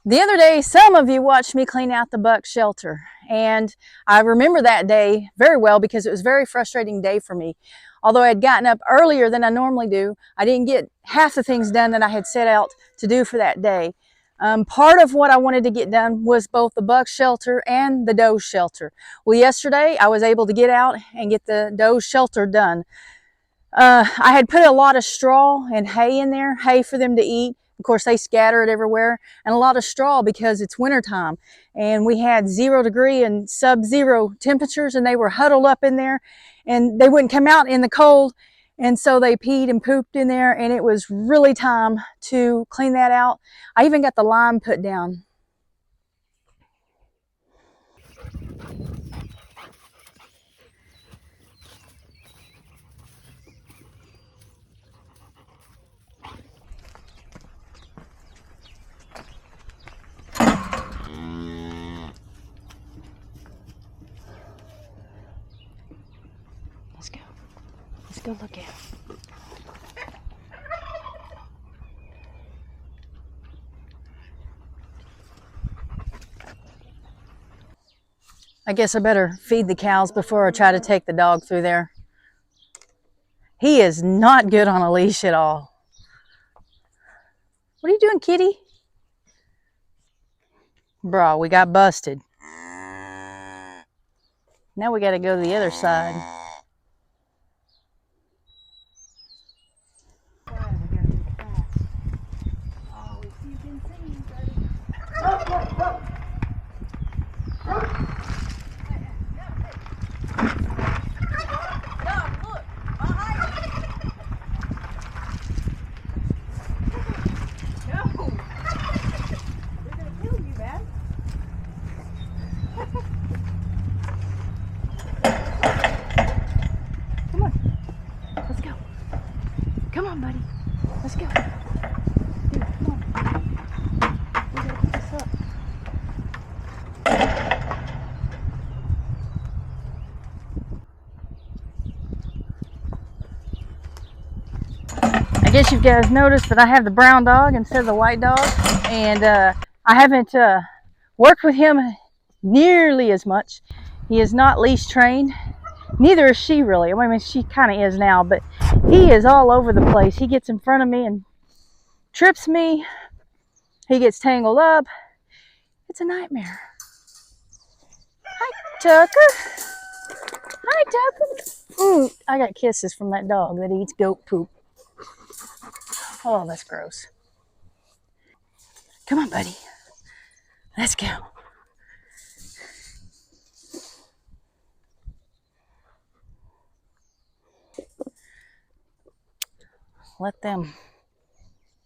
The other day, some of you watched me clean out the buck shelter, and I remember that day very well because it was a very frustrating day for me. Although I had gotten up earlier than I normally do, I didn't get half the things done that I had set out to do for that day. Part of what I wanted to get done was both the buck shelter and the doe shelter. Well, yesterday I was able to get out and get the doe shelter done. I had put a lot of straw and hay in there, hay for them to eat. Of course, they scatter it everywhere, and a lot of straw because it's wintertime. And we had 0 degree and sub-zero temperatures, and they were huddled up in there, and they wouldn't come out in the cold. And so they peed and pooped in there, and it was really time to clean that out. I even got the lime put down. Let's go. Let's go look at it. I guess I better feed the cows before I try to take the dog through there. He is not good on a leash at all. What are you doing, kitty? Bro, we got busted. Now we got to go to the other side. Come on, buddy. Let's go. Dude, come on. We gotta pick this up. I guess you guys noticed that I have the brown dog instead of the white dog, and I haven't worked with him nearly as much. He is not leash trained. Neither is she really. I mean, she kind of is now, but he is all over the place. He gets in front of me and trips me. He gets tangled up. It's a nightmare. Hi, Tucker. Hi, Tucker. I got kisses from that dog that eats goat poop. Oh, that's gross. Come on, buddy. Let's go. Let them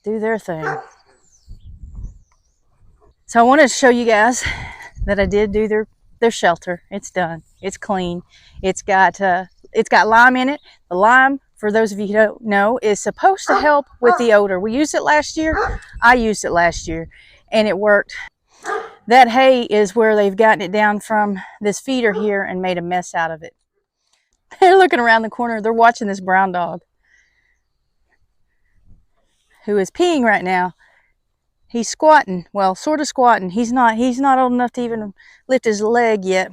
do their thing. So I wanted to show you guys that I did do their shelter. It's done. It's clean. It's got lime in it. The lime, for those of you who don't know, is supposed to help with the odor. We used it last year. I used it last year, and it worked. That hay is where they've gotten it down from this feeder here and made a mess out of it. They're looking around the corner. They're watching this brown dog who is peeing right now. He's squatting, well, sort of squatting. He's not old enough to even lift his leg yet.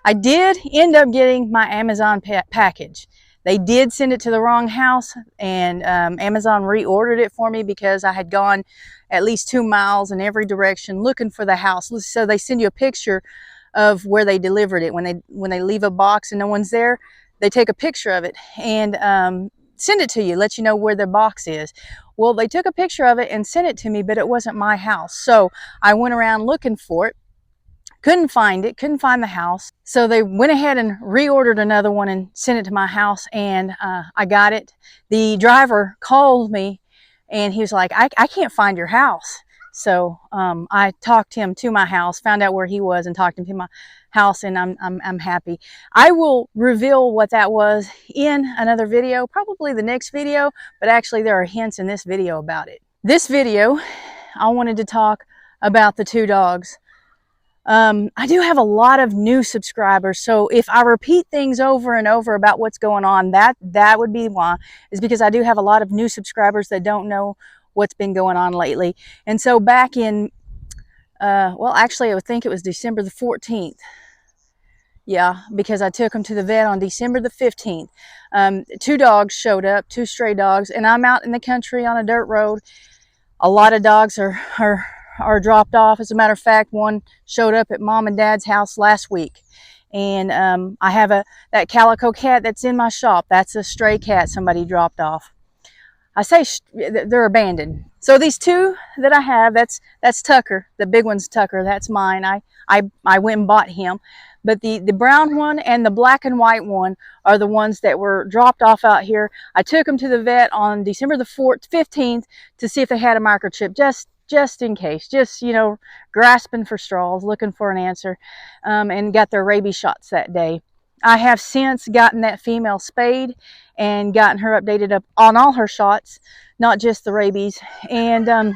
I did end up getting my Amazon package. They did send it to the wrong house, and Amazon reordered it for me because I had gone at least 2 miles in every direction looking for the house. So they send you a picture of where they delivered it. When they leave a box and no one's there, they take a picture of it and send it to you, let you know where the box is. Well, they took a picture of it and sent it to me, but it wasn't my house. So I went around looking for it, couldn't find it, couldn't find the house. So they went ahead and reordered another one and sent it to my house, and I got it. The driver called me and he was like, I can't find your house. So I talked him to my house, found out where he was, and talked him to my house, and I'm happy. I will reveal what that was in another video, probably the next video, but actually there are hints in this video about it. This video, I wanted to talk about the 2 dogs. I do have a lot of new subscribers, so if I repeat things over and over about what's going on, that would be why, is because I do have a lot of new subscribers that don't know what's been going on lately. And so back in, well, actually, I would think it was December the 14th. Yeah, because I took them to the vet on December the 15th. Two dogs showed up, two stray dogs, and I'm out in the country on a dirt road. A lot of dogs are dropped off. As a matter of fact, one showed up at mom and dad's house last week. And I have that calico cat that's in my shop. That's a stray cat somebody dropped off. I say they're abandoned. So these two that I have, that's Tucker. The big one's Tucker. That's mine. I went and bought him. But the brown one and the black and white one are the ones that were dropped off out here. I took them to the vet on December the 15th to see if they had a microchip, just in case, just, you know, grasping for straws, looking for an answer, and got their rabies shots that day. I have since gotten that female spayed and gotten her updated up on all her shots, not just the rabies. And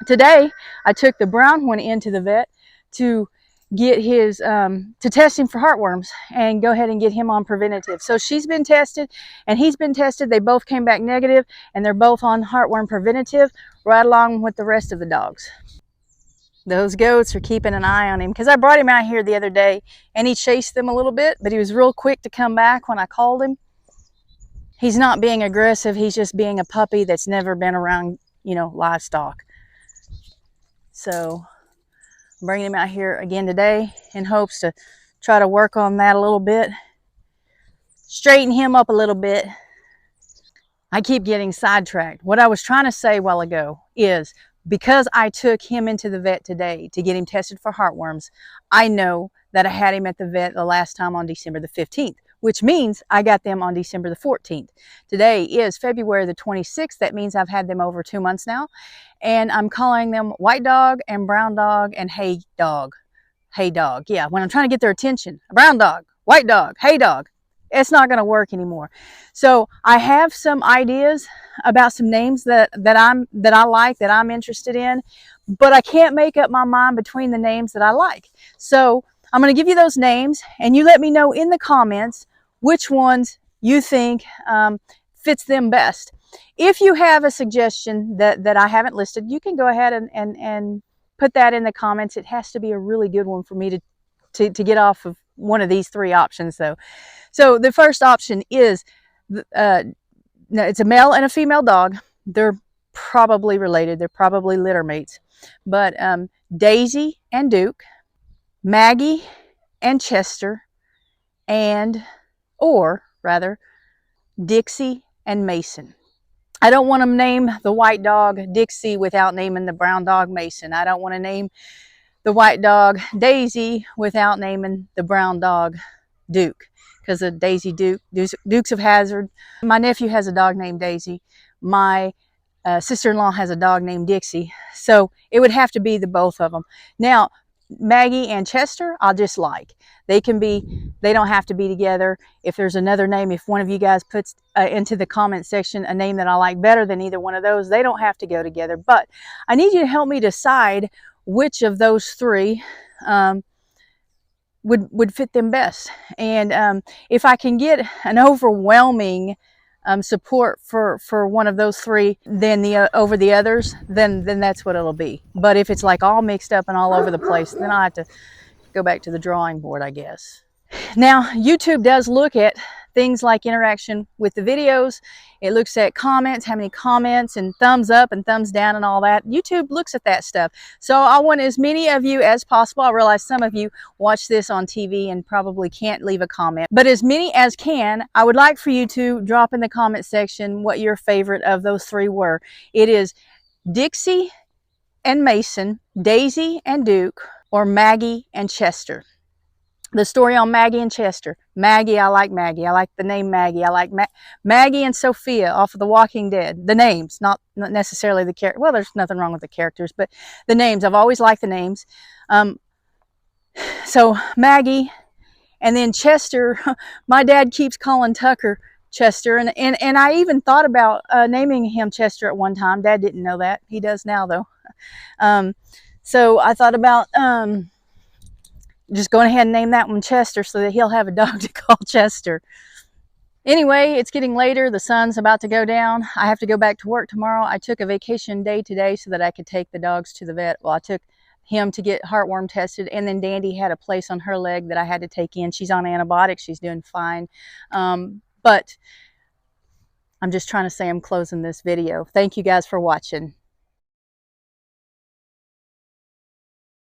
today I took the brown one into the vet to get his to test him for heartworms and go ahead and get him on preventative. So she's been tested and he's been tested. They both came back negative, and they're both on heartworm preventative right along with the rest of the dogs. Those goats are keeping an eye on him because I brought him out here the other day and he chased them a little bit, but he was real quick to come back when I called him. He's not being aggressive. He's just being a puppy that's never been around, you know, livestock. So I'm bringing him out here again today in hopes to try to work on that a little bit, straighten him up a little bit. I keep getting sidetracked. What I was trying to say a while ago is, because I took him into the vet today to get him tested for heartworms, I know that I had him at the vet the last time on December the 15th, which means I got them on December the 14th. Today is February the 26th. That means I've had them over 2 months now. And I'm calling them white dog and brown dog and hey dog. Hey dog. Yeah, when I'm trying to get their attention. Brown dog, white dog, hey dog. It's not going to work anymore. So I have some ideas about some names that I like, that I'm interested in, but I can't make up my mind between the names that I like. So I'm going to give you those names, and you let me know in the comments which ones you think fits them best. If you have a suggestion that I haven't listed, you can go ahead and put that in the comments. It has to be a really good one for me to get off of one of these three options, though. So the first option is, it's a male and a female dog. They're probably related. They're probably litter mates. But Daisy and Duke, Maggie and Chester, or rather, Dixie and Mason. I don't want to name the white dog Dixie without naming the brown dog Mason. I don't want to name the white dog Daisy without naming the brown dog Duke, because of Daisy Dukes of Hazzard. My nephew has a dog named Daisy. My sister-in-law has a dog named Dixie. So it would have to be the both of them. Now, Maggie and Chester, I'll just like. They don't have to be together. If there's another name, if one of you guys puts into the comment section a name that I like better than either one of those, they don't have to go together. But I need you to help me decide which of those three would fit them best. And if I can get an overwhelming support for one of those three than over the others, then that's what it'll be. But if it's like all mixed up and all over the place, then I'll have to go back to the drawing board, I guess. Now, YouTube does look at things like interaction with the videos. It looks at comments, how many comments and thumbs up and thumbs down and all that. YouTube looks at that stuff. So I want as many of you as possible. I realize some of you watch this on TV and probably can't leave a comment, but as many as can, I would like for you to drop in the comment section what your favorite of those three were. It is Dixie and Mason, Daisy and Duke, or Maggie and Chester. The story on Maggie and Chester. Maggie, I like Maggie. I like the name Maggie. I like Maggie and Sophia off of The Walking Dead. The names, not necessarily the character. Well, there's nothing wrong with the characters, but the names. I've always liked the names. So Maggie, and then Chester. My dad keeps calling Tucker Chester, and I even thought about naming him Chester at one time. Dad didn't know that. He does now, though. So I thought about just going ahead and name that one Chester so that he'll have a dog to call Chester. Anyway, it's getting later. The sun's about to go down. I have to go back to work tomorrow. I took a vacation day today so that I could take the dogs to the vet. Well, I took him to get heartworm tested, and then Dandy had a place on her leg that I had to take in. She's on antibiotics. She's doing fine. But I'm just trying to say I'm closing this video. Thank you guys for watching.